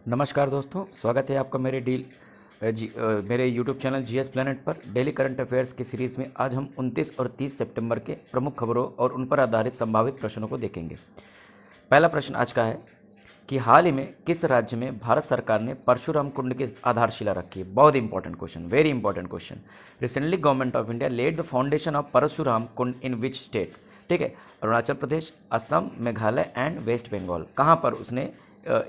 नमस्कार दोस्तों, स्वागत है आपका मेरे यूट्यूब चैनल जीएस प्लेनेट पर डेली करंट अफेयर्स की सीरीज़ में। आज हम 29 और 30 सितंबर के प्रमुख खबरों और उन पर आधारित संभावित प्रश्नों को देखेंगे। पहला प्रश्न आज का है कि हाल ही में किस राज्य में भारत सरकार ने परशुराम कुंड की आधारशिला रखी है। बहुत important question, very important question. Recently government of India laid the foundation of Parshuram Kund in which state. ठीक है, अरुणाचल प्रदेश, असम, मेघालय एंड वेस्ट बंगाल। कहाँ पर उसने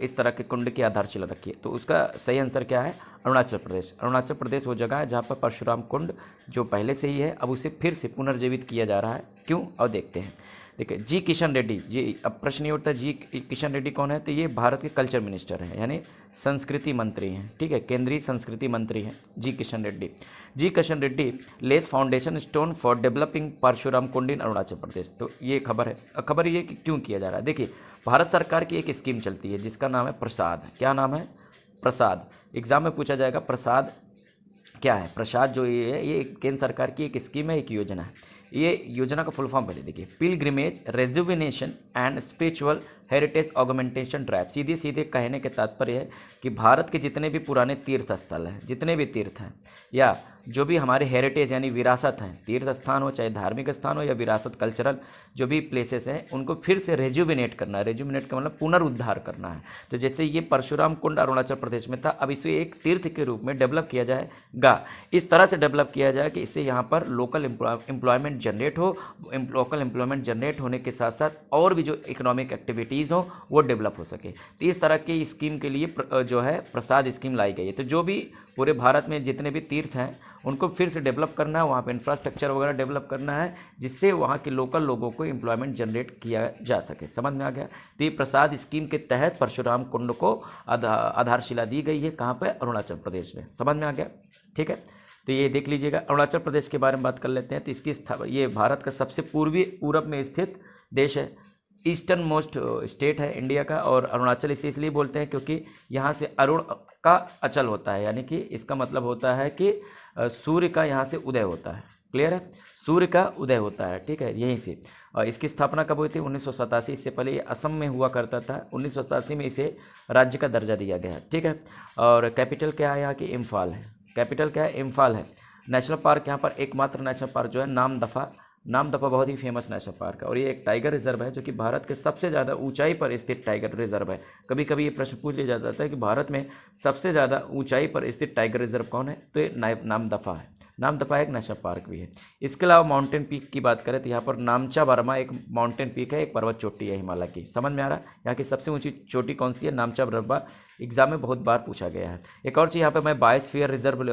इस तरह के कुंड की आधारशिला रखी है? तो उसका सही आंसर क्या है? अरुणाचल प्रदेश। अरुणाचल प्रदेश वो जगह है जहाँ पर परशुराम कुंड जो पहले से ही है, अब उसे फिर से पुनर्जीवित किया जा रहा है। क्यों? और देखते हैं। देखिए, जी किशन रेड्डी जी, अब प्रश्न ये उठता है जी किशन रेड्डी कौन है? तो ये भारत के कल्चर मिनिस्टर हैं, यानी संस्कृति मंत्री हैं। ठीक है, केंद्रीय संस्कृति मंत्री हैं G Kishan Reddy. G Kishan Reddy lays foundation stone for developing Parshuram Kund in Arunachal Pradesh. तो ये खबर है। खबर ये कि क्यों किया जा रहा है। देखिए, भारत सरकार की एक स्कीम चलती है जिसका नाम है प्रसाद। क्या नाम है? प्रसाद। एग्जाम में पूछा जाएगा प्रसाद क्या है। प्रसाद जो ये है, ये केंद्र सरकार की एक स्कीम है, एक योजना है। ये योजना का फुल फॉर्म पहले देखिए, pilgrimage rejuvenation and spiritual heritage augmentation drive. सीधे सीधे कहने के तात्पर्य है कि भारत के जितने भी पुराने तीर्थ स्थल हैं, जितने भी तीर्थ हैं या जो भी हमारे हेरिटेज यानी विरासत हैं, तीर्थ स्थान हो चाहे धार्मिक स्थान हो या विरासत कल्चरल जो भी प्लेसेस हैं, उनको फिर से रेजुविनेट करना है। रेजुविनेट का मतलब पुनरुद्धार करना है। तो जैसे ये परशुराम कुंड अरुणाचल प्रदेश में था, अब इसे एक तीर्थ के रूप में डेवलप किया जाएगा। इस तरह से डेवलप किया जाए कि इससे यहाँ पर लोकल एम्प्लॉयमेंट जनरेट हो। लोकल एम्प्लॉयमेंट जनरेट होने के साथ साथ और भी जो इकोनॉमिक एक्टिविटीज़ हो वो डेवलप हो सके। तो इस तरह की स्कीम के लिए जो है प्रसाद स्कीम लाई गई है। तो जो भी पूरे भारत में जितने भी तीर्थ हैं उनको फिर से डेवलप करना है, वहाँ पे इंफ्रास्ट्रक्चर वगैरह डेवलप करना है जिससे वहाँ के लोकल लोगों को एम्प्लॉयमेंट जनरेट किया जा सके। समझ में आ गया? तो ये प्रसाद स्कीम के तहत परशुराम कुंड को आधारशिला दी गई है। कहाँ पर? अरुणाचल प्रदेश में। समझ में आ गया? ठीक है, तो ये देख लीजिएगा। अरुणाचल प्रदेश के बारे में बात कर लेते हैं। तो इसकी ये भारत का सबसे पूरब में स्थित देश है, ईस्टर्न मोस्ट स्टेट है इंडिया का। और अरुणाचल इसे इसलिए बोलते हैं क्योंकि यहाँ से अरुण का अचल होता है, यानी कि इसका मतलब होता है कि सूर्य का यहाँ से उदय होता है। क्लियर है? सूर्य का उदय होता है। ठीक है, यहीं से। और इसकी स्थापना कब हुई थी? 1987। इससे पहले ये असम में हुआ करता था। 1987 में इसे राज्य का दर्जा दिया गया। ठीक है, और कैपिटल क्या है यहाँ की? इम्फाल है। कैपिटल क्या है? इम्फाल है। नेशनल पार्क यहाँ पर एकमात्र नेशनल पार्क जो है नामदफा बहुत ही फेमस नेशनल पार्क है। और ये एक टाइगर रिजर्व है जो कि भारत के सबसे ज़्यादा ऊंचाई पर स्थित टाइगर रिजर्व है। कभी कभी ये प्रश्न पूछ लिया जाता है कि भारत में सबसे ज़्यादा ऊंचाई पर स्थित टाइगर रिजर्व कौन है? तो ये नामदफा है। नामदफा एक नेशनल पार्क भी है। इसके अलावा माउंटेन पीक की बात करें तो यहाँ पर नामचा बर्मा एक माउंटेन पीक है, एक पर्वत चोटी है हिमालय की। समझ में आ रहा है? यहाँ की सबसे ऊंची चोटी कौन सी है? नामचा बर्मा। एग्जाम में बहुत बार पूछा गया है। एक और चीज़ यहाँ पर मैं बायोस्फीयर रिजर्व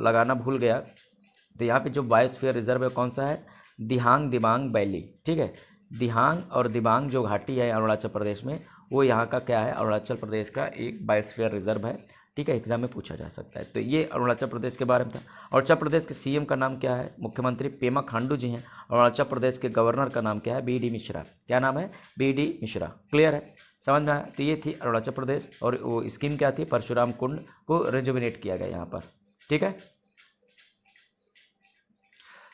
लगाना भूल गया। तो यहाँ पे जो बायोस्फीयर रिजर्व है कौन सा है? दिहांग दिबांग वैली। ठीक है, दिहांग और दिबांग जो घाटी है अरुणाचल प्रदेश में, वो यहाँ का क्या है? अरुणाचल प्रदेश का एक बायोस्फीयर रिजर्व है। ठीक है, एग्जाम में पूछा जा सकता है। तो ये अरुणाचल प्रदेश के बारे में था। अरुणाचल प्रदेश के सीएम का नाम क्या है? मुख्यमंत्री पेमा खांडू जी हैं। अरुणाचल प्रदेश के गवर्नर का नाम क्या है? B D Mishra. क्या नाम है? B D Mishra. क्लियर है? समझ में आया? तो ये थी अरुणाचल प्रदेश। और वो स्कीम क्या थी? परशुराम कुंड को रिजुविनेट किया गया यहाँ पर। ठीक है,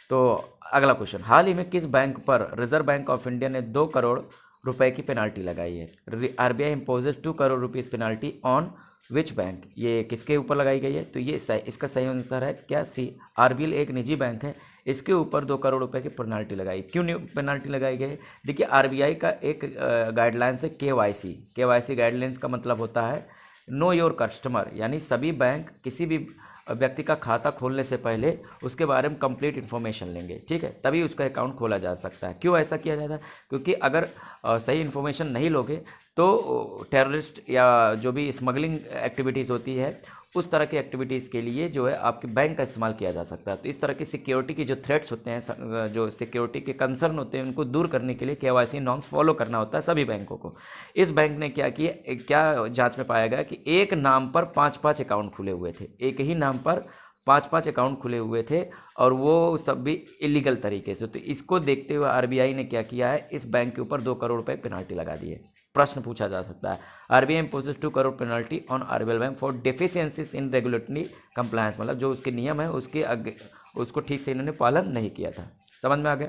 तो अगला क्वेश्चन, हाल ही में किस बैंक पर रिजर्व बैंक ऑफ इंडिया ने 2 करोड़ रुपए की पेनाल्टी लगाई है? RBI imposes 2 crore rupees penalty on which bank? ये किसके ऊपर लगाई गई है? तो ये इसका सही आंसर है क्या? सी। आरबीएल एक निजी बैंक है, इसके ऊपर 2 करोड़ रुपए की पेनाल्टी लगाई। क्यों पेनाल्टी लगाई गई? देखिए, आरबीआई का एक गाइडलाइंस है केवाईसी गाइडलाइंस का मतलब होता है नो योर कस्टमर, यानी सभी बैंक किसी भी व्यक्ति का खाता खोलने से पहले उसके बारे में कंप्लीट इन्फॉर्मेशन लेंगे। ठीक है, तभी उसका अकाउंट खोला जा सकता है। क्यों ऐसा किया जाता है? क्योंकि अगर सही इन्फॉर्मेशन नहीं लोगे तो टेररिस्ट या जो भी स्मगलिंग एक्टिविटीज़ होती है उस तरह की एक्टिविटीज़ के लिए जो है आपके बैंक का इस्तेमाल किया जा सकता है। तो इस तरह की सिक्योरिटी की जो थ्रेट्स होते हैं, जो सिक्योरिटी के कंसर्न होते हैं, उनको दूर करने के लिए केवाईसी नॉर्म्स फॉलो करना होता है सभी बैंकों को। इस बैंक ने क्या किया, क्या जांच में पाया गया कि एक नाम पर 5-5 अकाउंट खुले हुए थे। एक ही नाम पर 5-5 अकाउंट खुले हुए थे और वो सब भी इलीगल तरीके से। तो इसको देखते हुए आरबीआई ने क्या किया है, इस बैंक के ऊपर 2 करोड़ रुपए पेनाल्टी लगा दी है। प्रश्न पूछा जा सकता है, RBI imposes 2 crore penalty on RBL bank for deficiencies in regulatory compliance, मतलब जो उसके नियम है उसको ठीक से इन्होंने पालन नहीं किया था। समझ में आ गया?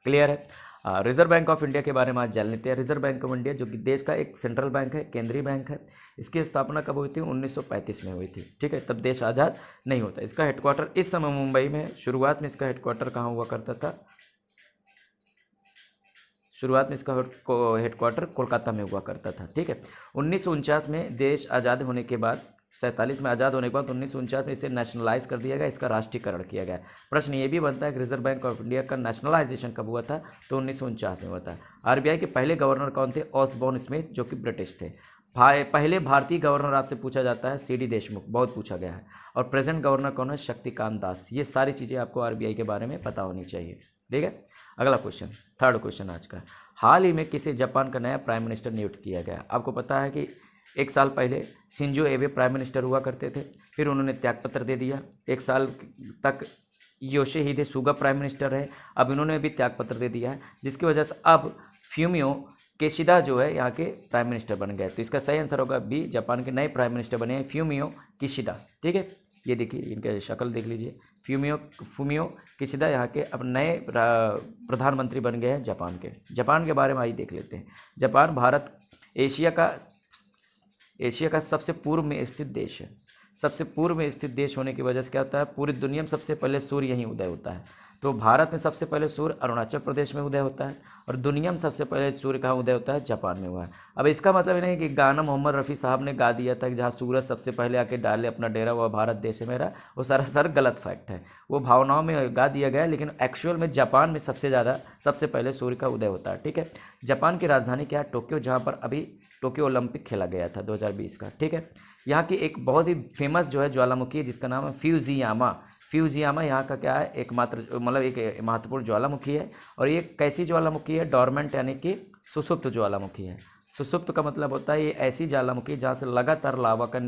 क्लियर है? रिजर्व बैंक ऑफ इंडिया के बारे में आज जान लेते हैं। रिजर्व बैंक ऑफ इंडिया जो कि देश का एक सेंट्रल बैंक है, केंद्रीय बैंक है। इसकी स्थापना कब हुई थी? 1935 में हुई थी, ठीक है। तब देश आज़ाद नहीं होता। इसका हेडक्वार्टर इस समय मुंबई में है। शुरुआत में इसका हेडक्वार्टर कहाँ हुआ करता था? शुरुआत में इसका हेडक्वार्टर कोलकाता में हुआ करता था, ठीक है। 1949 में देश आज़ाद होने के बाद, 47 में आज़ाद होने के बाद 1949 में इसे नेशनलाइज कर दिया गया, इसका राष्ट्रीयकरण किया गया। प्रश्न ये भी बनता है कि रिजर्व बैंक ऑफ इंडिया का नेशनलाइजेशन कब हुआ था? तो 1949 में हुआ था। आरबीआई के पहले गवर्नर कौन थे? ऑसबॉर्न स्मिथ, जो कि ब्रिटिश थे। पहले भारतीय गवर्नर आपसे पूछा जाता है सीडी देशमुख, बहुत पूछा गया है। और प्रेजेंट गवर्नर कौन है? शक्तिकांत दास। ये सारी चीज़ें आपको आरबीआई के बारे में पता होनी चाहिए, ठीक है। अगला क्वेश्चन, थर्ड क्वेश्चन आज का। हाल ही में किसे जापान का नया प्राइम मिनिस्टर नियुक्त किया गया? आपको पता है कि एक साल पहले शिंजो एबे प्राइम मिनिस्टर हुआ करते थे, फिर उन्होंने त्यागपत्र दे दिया। एक साल तक योशिहिदे सुगा प्राइम मिनिस्टर रहे, अब इन्होंने भी त्यागपत्र दे दिया है, जिसकी वजह से अब फ्यूमियो केशिदा जो है यहाँ के प्राइम मिनिस्टर बन गए। तो इसका सही आंसर होगा बी, जापान के नए प्राइम मिनिस्टर बने हैं फ्यूमियो किशिदा, ठीक है। ये देखिए, इनके शक्ल देख लीजिए, फूमियो किशिदा यहाँ के अब नए प्रधानमंत्री बन गए हैं जापान के। जापान के बारे में आइए देख लेते हैं। जापान भारत एशिया का सबसे पूर्व में स्थित देश है। सबसे पूर्व में स्थित देश होने की वजह से क्या होता है? पूरी दुनिया में सबसे पहले सूर्य यहीं उदय होता है। तो भारत में सबसे पहले सूर्य अरुणाचल प्रदेश में उदय होता है, और दुनिया में सबसे पहले सूर्य कहाँ उदय होता है? जापान में हुआ है। अब इसका मतलब ये नहीं कि गाना मोहम्मद रफ़ी साहब ने गा दिया था कि जहाँ सूरज सबसे पहले आके डाले अपना डेरा वह भारत देश है मेरा, वो सर गलत फैक्ट है। वो भावनाओं में गा दिया गया, लेकिन एक्चुअल में जापान में सबसे पहले सूर्य का उदय होता है, ठीक है। जापान की राजधानी क्या है? टोक्यो, जहाँ पर अभी टोक्यो ओलंपिक खेला गया था 2020 का, ठीक है। यहाँ की एक बहुत ही फेमस जो है ज्वालामुखी है, जिसका नाम है फ्यूजियामा यहाँ का क्या है? एक महत्वपूर्ण ज्वालामुखी है। और ये कैसी ज्वालामुखी है? डॉर्मेंट यानी कि सुसुप्त ज्वालामुखी है। सुसुप्त का मतलब होता है ये ऐसी ज्वालामुखी जहाँ से लगातार लावा का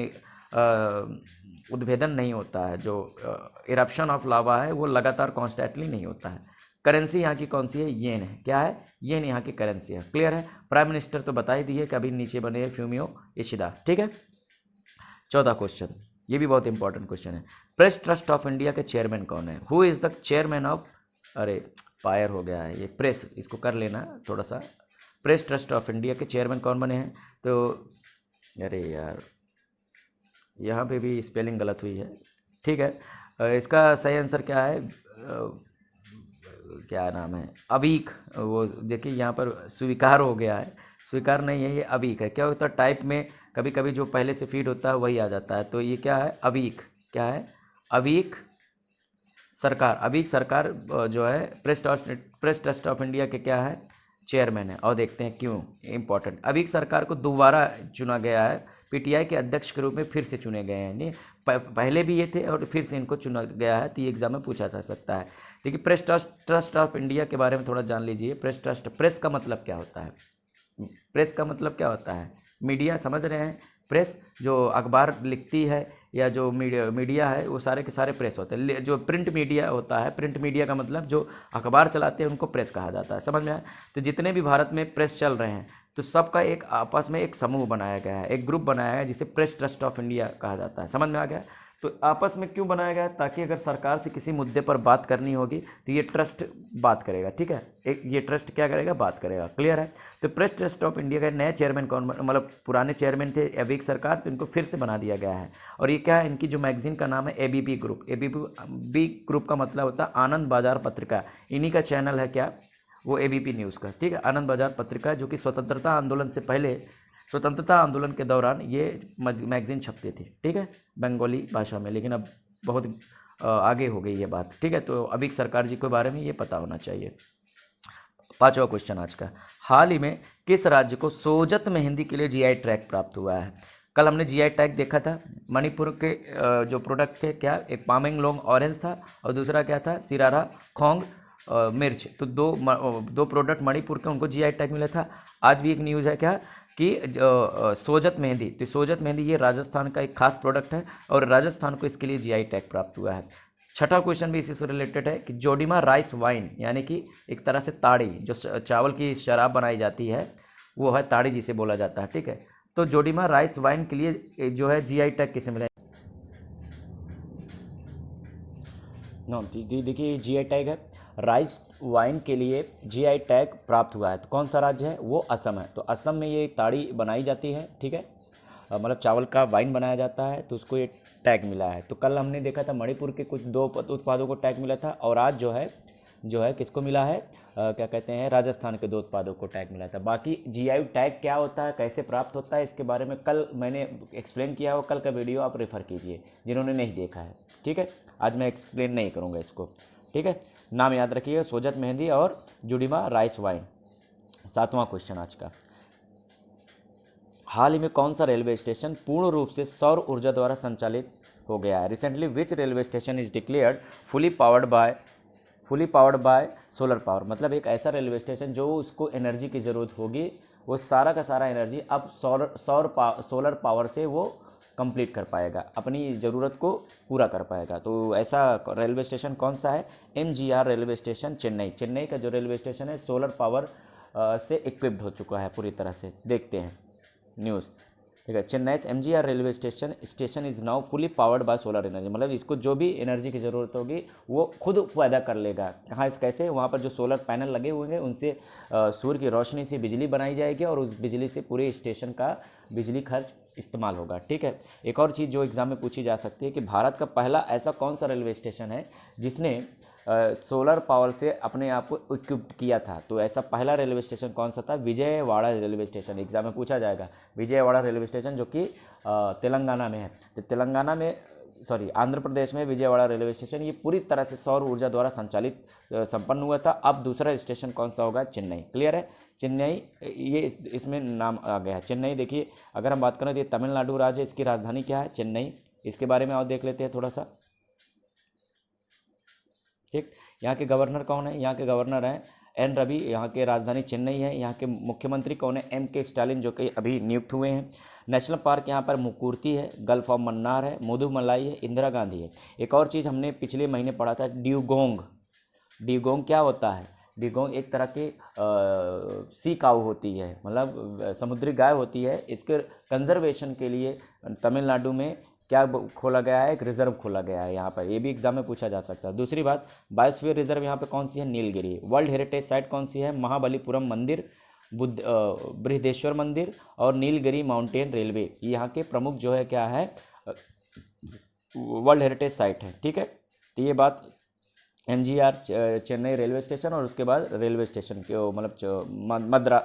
उद्भेदन नहीं होता है। जो इरप्शन ऑफ लावा है वो लगातार कॉन्स्टेंटली नहीं होता है। करेंसी यहाँ की कौन सी है? येन है। क्या है? येन यहाँ की करेंसी है। क्लियर है। प्राइम मिनिस्टर तो बता ही दिए कि अभी नीचे बने हैं फ्यूमियो किशिदा, ठीक है। चौथा क्वेश्चन, ये भी बहुत इंपॉर्टेंट क्वेश्चन है। प्रेस ट्रस्ट ऑफ इंडिया के चेयरमैन कौन है? Who is the chairman of, अरे फायर हो गया है ये प्रेस, इसको कर लेना थोड़ा सा। प्रेस ट्रस्ट ऑफ इंडिया के चेयरमैन कौन बने हैं? तो अरे यार, यहाँ पे भी स्पेलिंग गलत हुई है, ठीक है। इसका सही आंसर क्या है? क्या नाम है? अवीक। वो देखिए यहाँ पर स्वीकार हो गया है, स्वीकार नहीं है, ये अवीक है। क्या होता है? टाइप में कभी कभी जो पहले से फीड होता है वही आ जाता है। तो ये क्या है? अवीक। क्या है? अवीक सरकार। अवीक सरकार जो है प्रेस ट्रस्ट ऑफ इंडिया के क्या है? चेयरमैन है। और देखते हैं क्यों इंपॉर्टेंट। अवीक सरकार को दोबारा चुना गया है, पीटीआई के अध्यक्ष के रूप में फिर से चुने गए हैं। नहीं, पहले भी ये थे और फिर से इनको चुना गया है। तो ये एग्जाम में पूछा जा सकता है। देखिए, प्रेस ट्रस्ट ऑफ इंडिया के बारे में थोड़ा जान लीजिए। प्रेस का मतलब क्या होता है? प्रेस का मतलब क्या होता है? मीडिया, समझ रहे हैं। प्रेस जो अखबार लिखती है या जो मीडिया है वो सारे के सारे प्रेस होते हैं। जो प्रिंट मीडिया होता है, प्रिंट मीडिया का मतलब जो अखबार चलाते हैं उनको प्रेस कहा जाता है। समझ में आया? तो जितने भी भारत में प्रेस चल रहे हैं तो सबका एक आपस में एक समूह बनाया गया है, एक ग्रुप बनाया है जिसे प्रेस ट्रस्ट ऑफ इंडिया कहा जाता है। समझ में आ गया? तो आपस में क्यों बनाया गया है? ताकि अगर सरकार से किसी मुद्दे पर बात करनी होगी तो ये ट्रस्ट बात करेगा, ठीक है। एक ये ट्रस्ट क्या करेगा? बात करेगा। क्लियर है। तो प्रेस ट्रस्ट ऑफ इंडिया के नए चेयरमैन कौन, मतलब पुराने चेयरमैन थे अवीक सरकार, तो इनको फिर से बना दिया गया है। और ये क्या है? इनकी जो मैगजीन का नाम है एबीपी ग्रुप। एबीपी ग्रुप का मतलब होता है आनंद बाजार पत्रिका। इन्हीं का चैनल है क्या? वो एबीपी न्यूज़ का, ठीक है। आनंद बाजार पत्रिका जो कि स्वतंत्रता आंदोलन के दौरान ये मैगजीन छपती थी, ठीक है, बंगाली भाषा में। लेकिन अब बहुत आगे हो गई ये बात, ठीक है। तो अभी सरकार जी के बारे में ये पता होना चाहिए। पांचवा क्वेश्चन आज का, हाल ही में किस राज्य को सोजत मेहंदी के लिए जीआई टैग प्राप्त हुआ है? कल हमने जीआई टैग देखा था। मणिपुर के जो प्रोडक्ट थे क्या? एक पामेंगलोंग ऑरेंज था और दूसरा क्या था? सिरारा खोंग मिर्च। तो दो प्रोडक्ट मणिपुर के, उनको जीआई टैग मिला था। आज भी एक न्यूज़ है क्या कि सोजत मेहंदी, तो सोजत मेहंदी ये राजस्थान का एक खास प्रोडक्ट है और राजस्थान को इसके लिए जीआई टैग प्राप्त हुआ है। छठा क्वेश्चन भी इसी से रिलेटेड है कि जोडीमा राइस वाइन, यानी कि एक तरह से ताड़ी, जो चावल की शराब बनाई जाती है वो है ताड़ी जिसे बोला जाता है, ठीक है। तो जोडीमा राइस वाइन के लिए जो है जीआई टैग किसे मिला? नो, देखिए जीआई टैग है राइस वाइन के लिए जीआई टैग प्राप्त हुआ है, तो कौन सा राज्य है? वो असम है। तो असम में ये ताड़ी बनाई जाती है, ठीक है, मतलब चावल का वाइन बनाया जाता है, तो उसको ये टैग मिला है। तो कल हमने देखा था मणिपुर के कुछ 2 उत्पादों को टैग मिला था, और आज जो है किसको मिला है, क्या कहते हैं, राजस्थान के 2 उत्पादों को टैग मिला था। बाकी जीआई टैग क्या होता है, कैसे प्राप्त होता है, इसके बारे में कल मैंने एक्सप्लेन किया हो, कल का वीडियो आप रेफ़र कीजिए जिन्होंने नहीं देखा है, ठीक है। आज मैं एक्सप्लेन नहीं करूँगा इसको, ठीक है। नाम याद रखिएगा, सोजत मेहंदी और जुड़ीमा राइस वाइन। 7वां क्वेश्चन आज का, हाल ही में कौन सा रेलवे स्टेशन पूर्ण रूप से सौर ऊर्जा द्वारा संचालित हो गया है? Recently which railway station is declared fully powered by solar power. मतलब एक ऐसा रेलवे स्टेशन जो उसको एनर्जी की ज़रूरत होगी, वो सारा का सारा एनर्जी अब सोलर पावर से वो कंप्लीट कर पाएगा, अपनी ज़रूरत को पूरा कर पाएगा। तो ऐसा रेलवे स्टेशन कौन सा है? MGR रेलवे स्टेशन चेन्नई का जो रेलवे स्टेशन है सोलर पावर से इक्विप्ड हो चुका है पूरी तरह से। देखते हैं न्यूज़, ठीक है। Chennai MGR railway station is now fully powered by solar energy. मतलब इसको जो भी एनर्जी की ज़रूरत होगी वो खुद पैदा कर लेगा। कहाँ इस कैसे? वहाँ पर जो सोलर पैनल लगे हुए हैं उनसे सूर्य की रोशनी से बिजली बनाई जाएगी, और उस बिजली से पूरे स्टेशन का बिजली खर्च इस्तेमाल होगा, ठीक है। एक और चीज़ जो एग्ज़ाम में पूछी जा सकती है कि भारत का पहला ऐसा कौन सा रेलवे स्टेशन है जिसने सोलर पावर से अपने आप को इक्विप्ड किया था? तो ऐसा पहला रेलवे स्टेशन कौन सा था? Vijayawada railway station. एग्जाम में पूछा जाएगा। विजयवाड़ा रेलवे स्टेशन जो कि तेलंगाना में है। तो आंध्र प्रदेश में विजयवाड़ा रेलवे स्टेशन ये पूरी तरह से सौर ऊर्जा द्वारा संचालित संपन्न हुआ था। अब दूसरा स्टेशन कौन सा होगा? चेन्नई। क्लियर है? चेन्नई, ये इसमें नाम आ गया है चेन्नई। देखिए अगर हम बात करें तो ये तमिलनाडु राज्य है, इसकी राजधानी क्या है? चेन्नई। इसके बारे में और देख लेते हैं थोड़ा सा, ठीक। यहाँ के गवर्नर कौन है? यहाँ के गवर्नर हैं एन रवि। यहाँ के राजधानी चेन्नई है। यहाँ के मुख्यमंत्री कौन है? MK स्टालिन, जो कि अभी नियुक्त हुए हैं। नेशनल पार्क यहाँ पर मुकुर्ती है, गल्फ ऑफ मन्नार है, मुदुमलाई है, इंदिरा गांधी है। एक और चीज़ हमने पिछले महीने पढ़ा था, ड्यूगोंग क्या होता है? ड्यूगोंग एक तरह की सी काऊ होती है, मतलब समुद्री गाय होती है। इसके कंजर्वेशन के लिए तमिलनाडु में क्या खोला गया है? एक रिजर्व खोला गया है यहाँ पर। ये भी एग्जाम में पूछा जा सकता है। दूसरी बात, बायोस्फीयर रिजर्व यहाँ पे कौन सी है? नीलगिरी। वर्ल्ड हेरिटेज साइट कौन सी है? महाबलीपुरम मंदिर, बृहदेश्वर मंदिर और नीलगिरी माउंटेन रेलवे। ये यहाँ के प्रमुख जो है क्या है? वर्ल्ड हेरिटेज साइट है, ठीक है। तो ये बात MGR चेन्नई रेलवे स्टेशन और उसके बाद रेलवे स्टेशन के मतलब मद्रा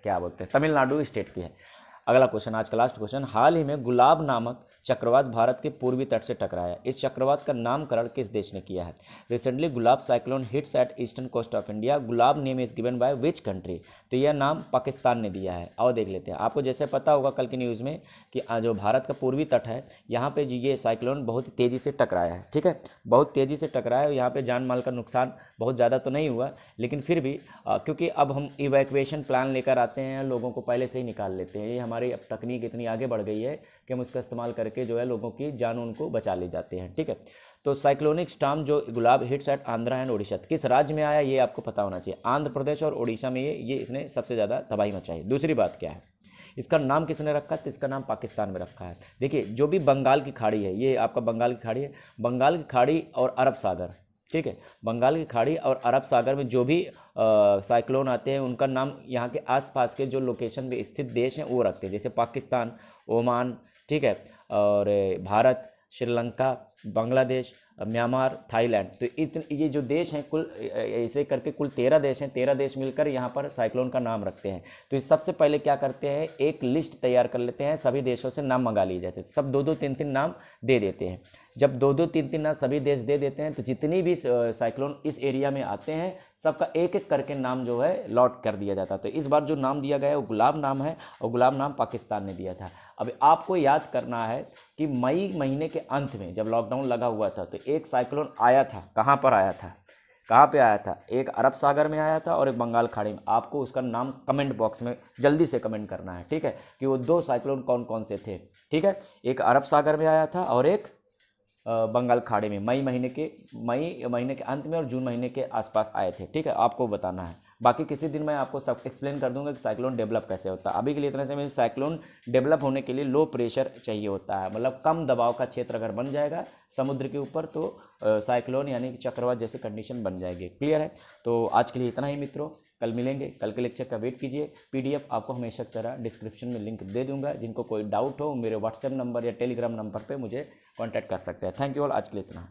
क्या बोलते हैं, तमिलनाडु स्टेट की है। अगला क्वेश्चन, आज का लास्ट क्वेश्चन, हाल ही में गुलाब नामक चक्रवात भारत के पूर्वी तट से टकराया। इस चक्रवात का नामकरण किस देश ने किया है? Recently Gulab cyclone hits at eastern coast of India. Gulab name is given by which country? तो यह नाम पाकिस्तान ने दिया है। और देख लेते हैं। आपको जैसे पता होगा कल की न्यूज़ में कि जो भारत का पूर्वी तट है यहाँ पे ये साइक्लोन बहुत तेज़ी से टकराया है, ठीक है। बहुत तेज़ी से टकराया। यहाँ पे जान माल का नुकसान बहुत ज़्यादा तो नहीं हुआ, लेकिन फिर भी क्योंकि अब हम इवैक्यूएशन प्लान लेकर आते हैं, लोगों को पहले से ही निकाल लेते हैं। ये हमारी अब तकनीक इतनी आगे बढ़ गई है कि हम उसका इस्तेमाल करके जो है लोगों की जान उनको बचा ले जाते हैं, ठीक है। तो साइक्लोनिक स्टॉर्म जो Gulab hits at Andhra and Odisha, किस राज्य में आया ये आपको पता होना चाहिए। आंध्र प्रदेश और ओडिशा में ये इसने सबसे ज़्यादा तबाही मचाई। दूसरी बात क्या है, इसका नाम किसने रखा है? तो इसका नाम पाकिस्तान में रखा है। देखिए जो भी बंगाल की खाड़ी है, ये आपका बंगाल की खाड़ी है, बंगाल की खाड़ी और अरब सागर, ठीक है। बंगाल की खाड़ी और अरब सागर में जो भी साइक्लोन आते हैं उनका नाम यहाँ के आसपास के जो लोकेशन पे स्थित देश हैं वो रखते हैं, जैसे पाकिस्तान, ओमान, ठीक है, और भारत, श्रीलंका, बांग्लादेश, म्यांमार, थाईलैंड। तो ये जो देश हैं कुल ऐसे करके कुल 13 देश हैं। 13 देश मिलकर यहाँ पर साइक्लोन का नाम रखते हैं। तो इस सबसे पहले क्या करते हैं, एक लिस्ट तैयार कर लेते हैं, सभी देशों से नाम मंगा लिए जाते हैं। सब 2-2, 3-3 नाम दे देते हैं। जब 2-2, 3-3 नाम सभी देश दे देते हैं तो जितनी भी साइक्लोन इस एरिया में आते हैं सबका एक एक करके नाम जो है लॉट कर दिया जाता है। तो इस बार जो नाम दिया गया है वो गुलाब नाम है, और गुलाब नाम पाकिस्तान ने दिया था। अब आपको याद करना है कि मई महीने के अंत में जब लॉकडाउन लगा हुआ था तो एक साइक्लोन आया था। कहाँ पर आया था? कहाँ पे आया था? एक अरब सागर में आया था और एक बंगाल खाड़ी में। आपको उसका नाम कमेंट बॉक्स में जल्दी से कमेंट करना है, ठीक है, कि वो 2 साइक्लोन कौन कौन से थे, ठीक है। एक अरब सागर में आया था और एक बंगाल खाड़ी में मई महीने के अंत में और जून महीने के आसपास आए थे, ठीक है। आपको बताना है। बाकी किसी दिन मैं आपको सब एक्सप्लेन कर दूंगा कि साइक्लोन डेवलप कैसे होता है। अभी के लिए इतना समय, साइक्लोन डेवलप होने के लिए लो प्रेशर चाहिए होता है, मतलब कम दबाव का क्षेत्र अगर बन जाएगा समुद्र के ऊपर तो साइक्लोन यानी कि चक्रवात जैसी कंडीशन बन जाएगी। क्लियर है? तो आज के लिए इतना ही मित्रों, कल मिलेंगे। कल के लेक्चर का वेट कीजिए। पीडीएफ आपको हमेशा की तरह डिस्क्रिप्शन में लिंक दे दूंगा। जिनको कोई डाउट हो मेरे व्हाट्सएप नंबर या टेलीग्राम नंबर पे मुझे कांटेक्ट कर सकते हैं। थैंक यू ऑल, आज के लिए इतना।